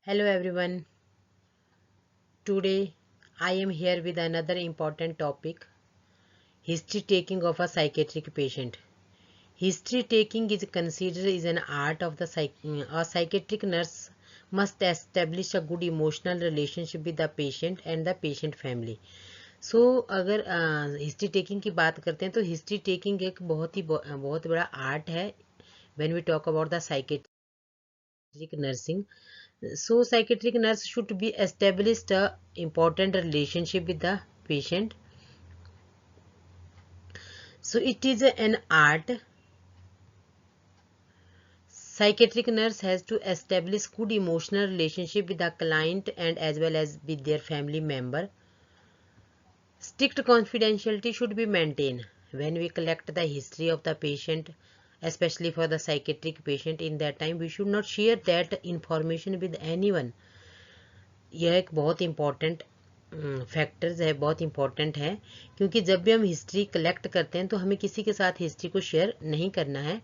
Hello everyone. Today I am here with another important topic, history taking of a psychiatric patient. History taking is considered is an art of the a psychiatric nurse must establish a good emotional relationship with the patient and the patient family. अगर history taking की बात करते हैं तो history taking एक बहुत बड़ा art है when we talk about the psychiatric nursing. So psychiatric nurse should be established a important relationship with the patient. So it is an art. Psychiatric nurse has to establish good emotional relationship with the client and as well as with their family member. Strict confidentiality should be maintained when we collect the history of the patient, especially for the psychiatric patient. In that time we should not share that information with anyone. यह एक बहुत important factors है, बहुत important है, क्योंकि जब भी हम हिस्ट्री कलेक्ट करते हैं तो हमें किसी के साथ हिस्ट्री को शेयर नहीं करना है.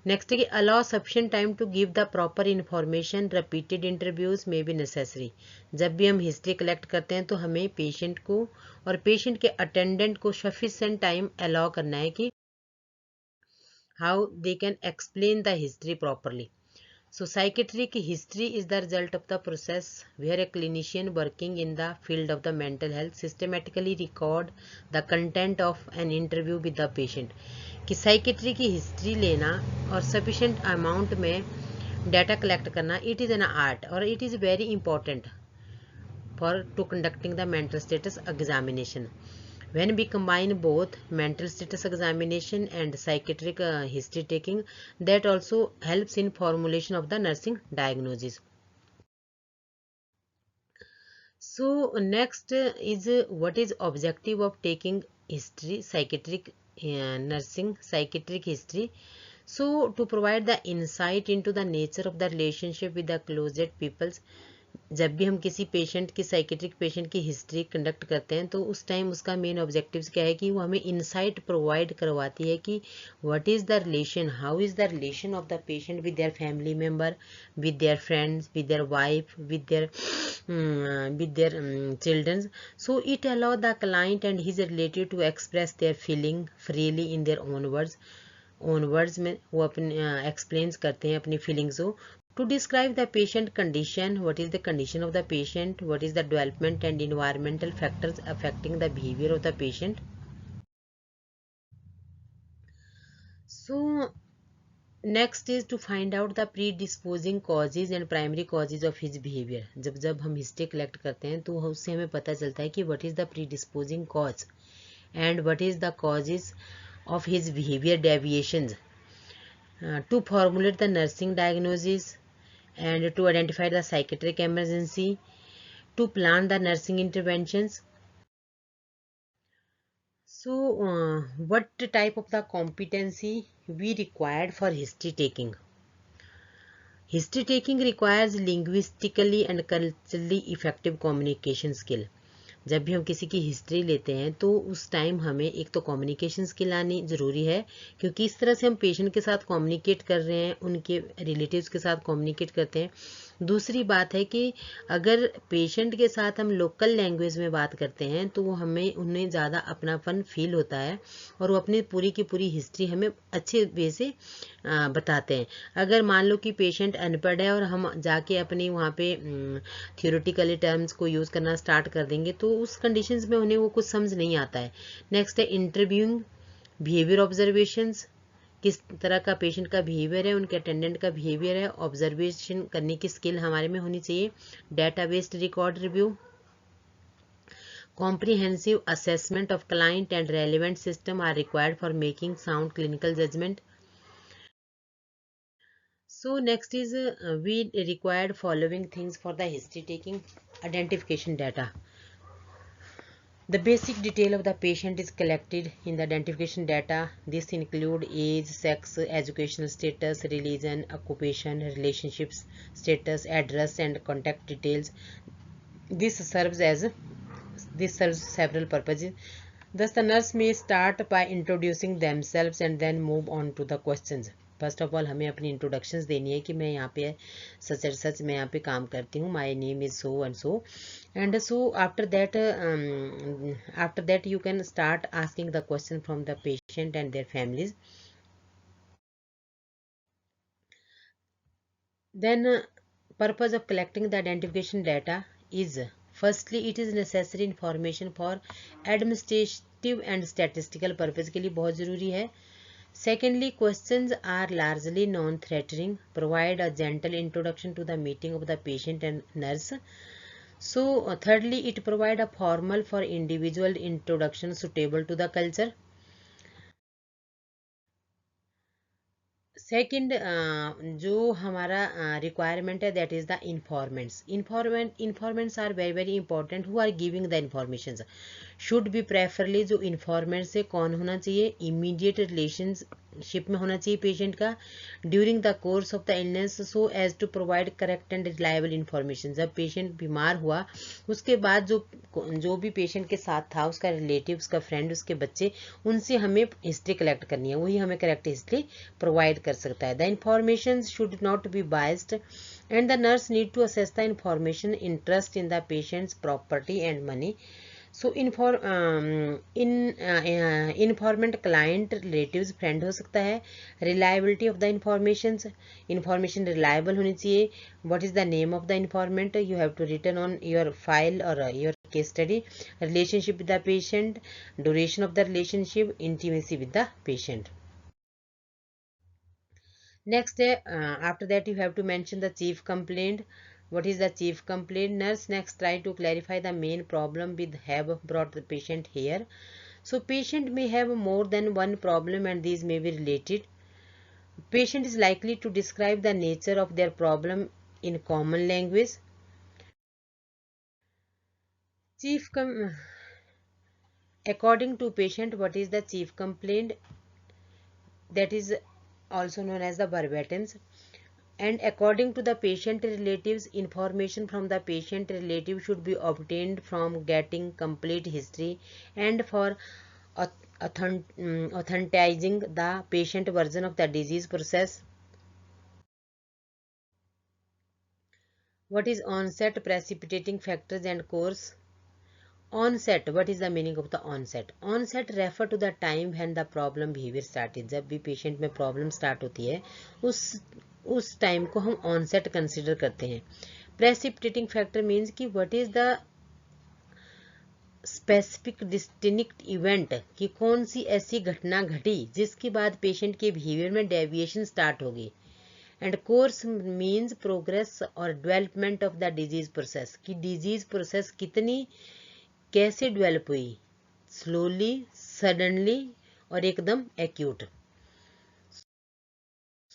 नेक्स्ट है कि allow sufficient time to give the proper information, repeated interviews में बी नेसेसरी. जब भी हम हिस्ट्री कलेक्ट करते हैं तो हमें पेशेंट को और पेशेंट के अटेंडेंट को सफिशिएंट टाइम अलाउ करना है कि how they can explain the history properly. So psychiatric history is the result of the process where a clinician working in the field of the mental health systematically record the content of an interview with the patient. कि psychiatry की history लेना और sufficient amount में data collect करना, it is an art और it is very important for to conducting the mental status examination. When we combine both mental status examination and psychiatric history taking, that also helps in formulation of the nursing diagnosis. So next is what is objective of taking history psychiatric nursing psychiatric history. So to provide the insight into the nature of the relationship with the closest peoples. जब भी हम किसी patient की psychiatric patient की history conduct करते हैं तो उस टाइम उसका मेन ऑब्जेक्टिव्स क्या है कि वो हमें इंसाइट प्रोवाइड करवाती है कि what is the relation, how is the relation of the patient with their family member, with their friends, with their wife, with their childrens. So it allow the client and his relative to express their feeling freely in their own words में वो अपने explains करते हैं अपनी feelings को. To describe the patient condition, what is the condition of the patient, what is the development and environmental factors affecting the behavior of the patient. So next is to find out the predisposing causes and primary causes of his behavior. जब हम history collect करते हैं तो उससे हमें पता चलता है कि what is the predisposing cause and what is the causes of his behavior deviations. To formulate the nursing diagnosis and to identify the psychiatric emergency, to plan the nursing interventions. So what type of the competency we required for history taking? History taking requires linguistically and culturally effective communication skill. जब भी हम किसी की history लेते हैं तो उस time हमें एक तो कम्युनिकेशन स्किल आनी ज़रूरी है, क्योंकि इस तरह से हम पेशेंट के साथ कम्युनिकेट कर रहे हैं, उनके रिलेटिव्स के साथ कम्युनिकेट करते हैं. दूसरी बात है कि अगर पेशेंट के साथ हम लोकल लैंग्वेज में बात करते हैं तो वो हमें उन्हें ज़्यादा अपनापन फील होता है और वो अपनी पूरी की पूरी हिस्ट्री हमें अच्छे वे से बताते हैं. अगर मान लो कि पेशेंट अनपढ़ है और हम जाके अपनी वहाँ पे थियोरेटिकली टर्म्स को यूज़ करना स्टार्ट कर देंगे तो उस कंडीशंस में उन्हें वो कुछ समझ नहीं आता है. नेक्स्ट है इंटरव्यूइंग, बिहेवियर ऑब्जर्वेशंस, किस तरह का पेशेंट का बिहेवियर है, उनके अटेंडेंट का बिहेवियर है, ऑब्जर्वेशन करने की स्किल हमारे में होनी चाहिए. Data based record review, comprehensive assessment of client and relevant system are required for making sound clinical judgment. So next is we required following things for the history taking. Identification data. The basic detail of the patient is collected in the identification data. This include age, sex, educational status, religion, occupation, relationships status, address and contact details. This serves several purposes. Thus the nurse may start by introducing themselves and then move on to the questions. First of all हमें अपनी introductions देनी है कि मैं यहाँ पे such and such मैं यहाँ पे काम करती हूँ, my name is so and so after that you can start asking the question from the patient and their families. Then purpose of collecting the identification data is, firstly it is necessary information for administrative and statistical purpose के लिए बहुत ज़रूरी है. Secondly, questions are largely non-threatening, provide a gentle introduction to the meeting of the patient and nurse. So thirdly, it provide a formal for individual introduction suitable to the culture. Second जो हमारा requirement है that is the informants are very very important. Who are giving the information should be preferably, जो informant से कौन होना चाहिए, immediate relationship में होना चाहिए पेशेंट का, during the course of the illness so as to provide correct and reliable information. जब पेशेंट बीमार हुआ उसके बाद जो भी पेशेंट के साथ था, उसका रिलेटिव, उसका फ्रेंड, उसके बच्चे, उनसे हमें हिस्ट्री कलेक्ट करनी है, वही हमें करेक्ट हिस्ट्री प्रोवाइड कर सकता है. The information should not be biased and the nurse need to assess the information interest in the patient's property and money. So informant client, relatives, friend हो सकता है. Reliability of the information reliable होनी चाहिए. What is the name of the informant, you have to written on your file और your case study. Relationship with the patient, duration of the relationship, intimacy with the patient. Next, after that you have to mention the chief complaint. What is the chief complaint? Nurse next try to clarify the main problem with have brought the patient here. So patient may have more than one problem and these may be related. Patient is likely to describe the nature of their problem in common language. According to patient, what is the chief complaint? That is also known as the verbatims. And according to the patient relatives, information from the patient relative should be obtained from getting complete history and for authenticizing the patient version of the disease process. What is onset, precipitating factors and course? Onset, what is the meaning of the onset? Onset refer to the time when the problem behavior started. जब भी patient में problem start होती है उस time को हम onset consider करते हैं. प्रेसिपिटेटिंग फैक्टर मीन्स कि what is the specific distinct event, कि कौन सी ऐसी घटना घटी जिसके बाद पेशेंट के बिहेवियर में डेविएशन स्टार्ट होगी. एंड कोर्स मीन्स प्रोग्रेस और development of the disease process, कि डिजीज प्रोसेस कितनी कैसे डेवलप हुई, स्लोली, सडनली और एकदम acute.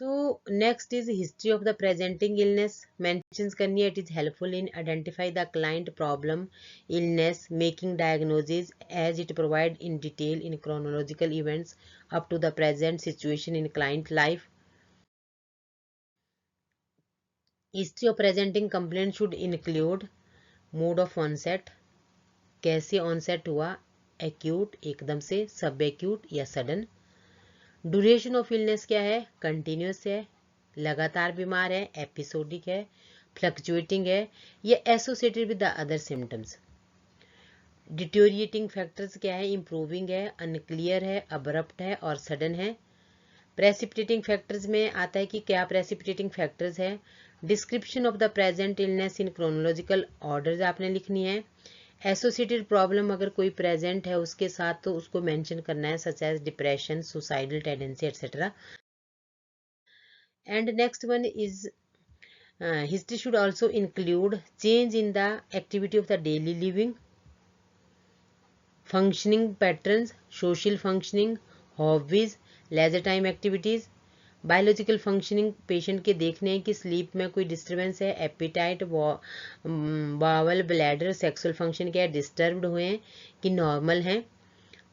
So next is history of the presenting illness mentions करनी है. It is helpful in identify the client problem illness, making diagnosis as it provide in detail in chronological events up to the present situation in client life. History of presenting complaint should include mode of onset, कैसे onset हुआ, acute एकदम से, सब acute या sudden. Duration of illness क्या है, continuous है, लगातार बीमार है, एपिसोडिक है, फ्लक्चुएटिंग है, या associated with the other symptoms. Deteriorating factors क्या है, इंप्रूविंग है, अनक्लियर है, अब्रप्ट है और सडन है. प्रेसिपिटेटिंग फैक्टर्स में आता है कि क्या प्रेसिपिटेटिंग फैक्टर्स है. Description of the present illness in chronological order आपने लिखनी है. एसोसिएटेड प्रॉब्लम अगर कोई प्रेजेंट है उसके साथ तो उसको मेंशन करना है, such as depression, suicidal tendency etcetera. And next one is history should also include change in the activity of the daily living, functioning patterns, social functioning, hobbies, leisure time activities. Biological functioning patient के देखने हैं कि sleep में कोई disturbance है, appetite, bowel, bladder, sexual function क्या है, disturbed हुए हैं कि नॉर्मल हैं.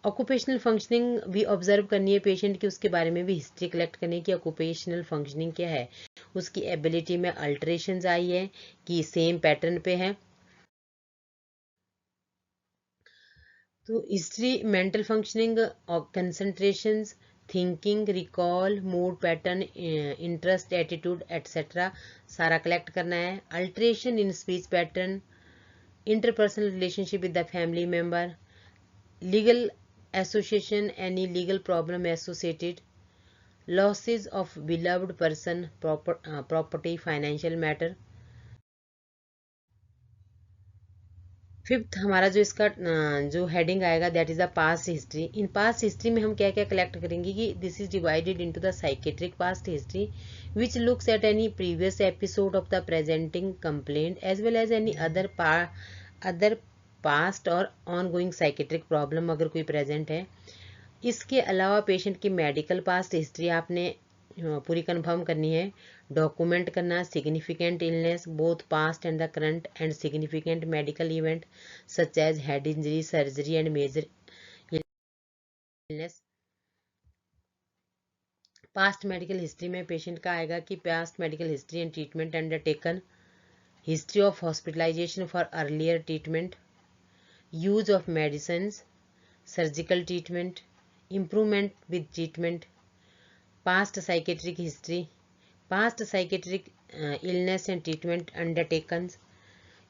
ऑक्यूपेशनल फंक्शनिंग भी ऑब्जर्व करनी है पेशेंट की, उसके बारे में भी हिस्ट्री कलेक्ट करनी है कि ऑक्यूपेशनल फंक्शनिंग क्या है, उसकी एबिलिटी में अल्टरेशंस आई है कि सेम पैटर्न पे है. तो हिस्ट्री मेंटल फंक्शनिंग और concentrations, thinking, recall, mood pattern, interest, attitude etcetera सारा कलेक्ट करना है। Alteration in speech pattern, interpersonal relationship with the family member, legal association, any legal problem associated, losses of beloved person, property, financial matter. Fifth हमारा जो इसका जो heading आएगा that is the past history. In past history में हम क्या क्या collect करेंगे कि this is divided into the psychiatric past history which looks at any previous episode of the presenting complaint as well as any other past और ongoing psychiatric problem अगर कोई present है। इसके अलावा पेशेंट की medical past history आपने पूरी confirm करनी है, डॉक्यूमेंट करना, significant illness both past and the current and significant medical event such as head injury, surgery and major illness. Past medical history में पेशेंट का आएगा कि past medical history and treatment undertaken, history of hospitalization for earlier treatment, use of medicine, surgical treatment, improvement with treatment, past psychiatric history, past psychiatric illness and treatment undertaken,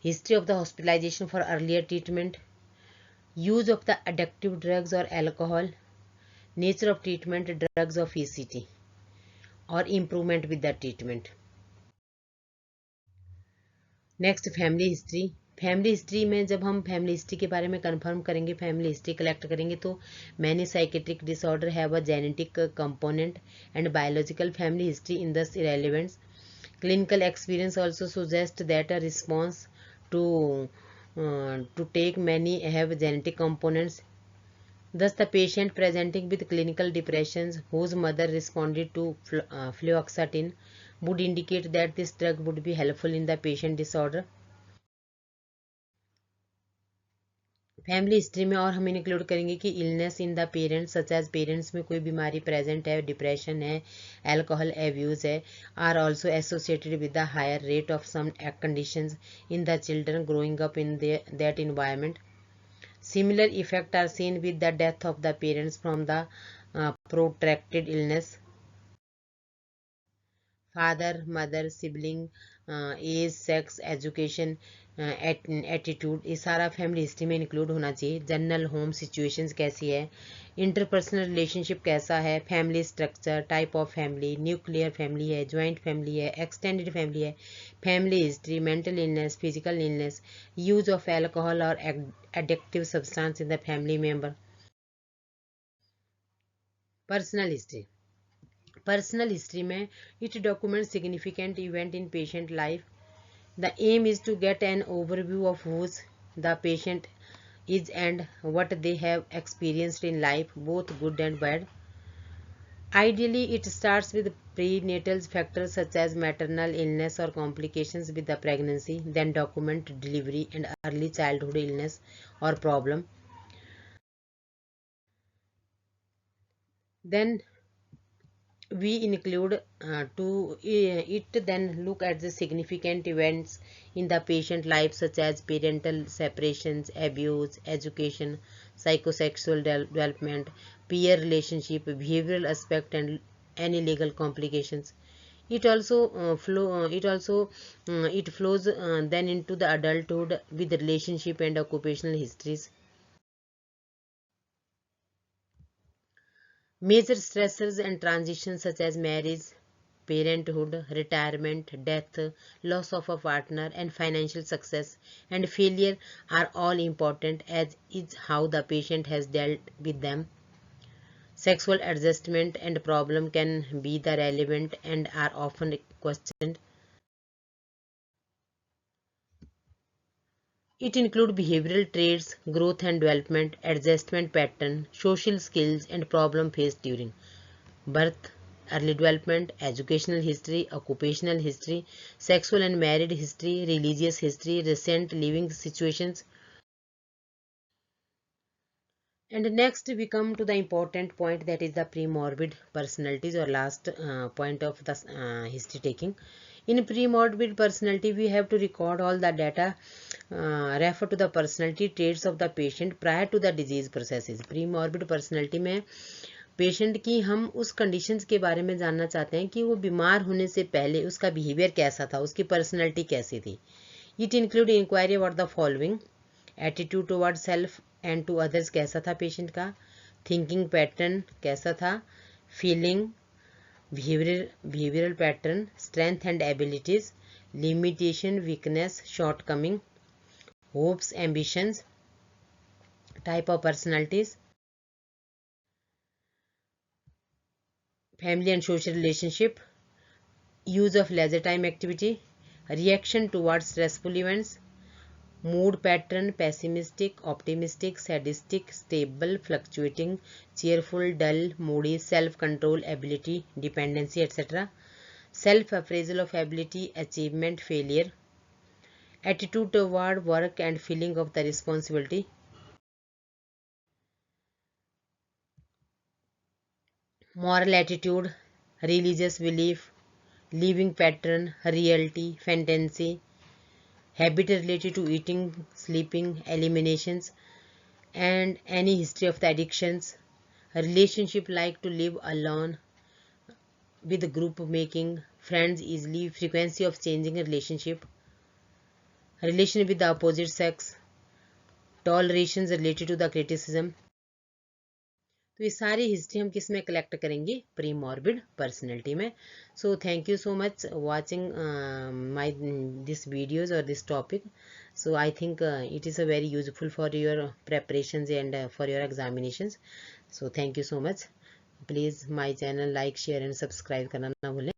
history of the hospitalization for earlier treatment, use of the addictive drugs or alcohol, nature of treatment, drugs of ECT or improvement with the treatment. Next family history. Family history में जब हम family history के बारे में confirm करेंगे, family history collect करेंगे तो many psychiatric disorder have a genetic component and biological family history in this irrelevants. Clinical experience also suggest that a response to take many have genetic components. Thus, the patient presenting with clinical depressions whose mother responded to fluoxetine would indicate that this drug would be helpful in the patient disorder. Family history में और हम include करेंगे कि illness in the parents such as parents में कोई बीमारी present है, depression है, एल्कोहल एब्यूज है, are also associated with the higher rate of some conditions in the children growing up in that environment. Similar effects are seen with the death of the parents from the protracted illness. Father, mother, sibling, age, sex, education, attitude, ये सारा family history में include होना चाहिए. General home situations कैसी है, interpersonal relationship कैसा है, family structure, type of family, nuclear family है, ज्वाइंट फैमिली है, एक्सटेंडेड फैमिली है, family history, mental illness, physical illness, use of alcohol और addictive substance in the family member. Personal history. Personal history में it document significant event in patient life. The aim is to get an overview of who the patient is and what they have experienced in life, both good and bad. Ideally, it starts with prenatal factors such as maternal illness or complications with the pregnancy, then document delivery and early childhood illness or problem. Then we include then look at the significant events in the patient life such as parental separations, abuse, education, psychosexual development, peer relationship, behavioral aspect and any legal complications. It also it flows then into the adulthood with relationship and occupational histories. Major stressors and transitions such as marriage, parenthood, retirement, death, loss of a partner, and financial success and failure are all important, as is how the patient has dealt with them. Sexual adjustment and problem can be the relevant and are often questioned. It includes behavioral traits, growth and development, adjustment pattern, social skills, and problem faced during birth, early development, educational history, occupational history, sexual and married history, religious history, recent living situations. And next we come to the important point, that is the premorbid personalities or last point of the history taking. In premorbid personality, we have to record all the data refer to the personality traits of the patient prior to the disease processes. Premorbid personality में patient की हम उस conditions के बारे में जानना चाहते हैं कि वो बीमार होने से पहले उसका बिहेवियर कैसा था, उसकी पर्सनैलिटी कैसी थी। It include inquiry about the following: attitude toward self and to others कैसा था पेशेंट का, थिंकिंग पैटर्न कैसा था, feeling, behavioral pattern, strength and abilities, limitation, weakness, shortcoming, hopes, ambitions, type of personalities, family and social relationship, use of leisure time activity, reaction towards stressful events, mood pattern, pessimistic, optimistic, sadistic, stable, fluctuating, cheerful, dull, moody, self-control, ability, dependency, etc. Self-appraisal of ability, achievement, failure, attitude toward work and feeling of the responsibility, moral attitude, religious belief, living pattern, reality, fantasy, habit related to eating, sleeping, eliminations, and any history of the addictions, relationship like to live alone, with group making, friends easily, frequency of changing a relationship, relation with the opposite sex, tolerations related to the criticism. तो ये सारी history हम किस में collect करेंगे? Pre morbid personality में. So thank you so much watching my this videos और this topic. So I think it is a very useful for your preparations and for your examinations. So thank you so much. Please my channel like share and subscribe करना ना भूलें.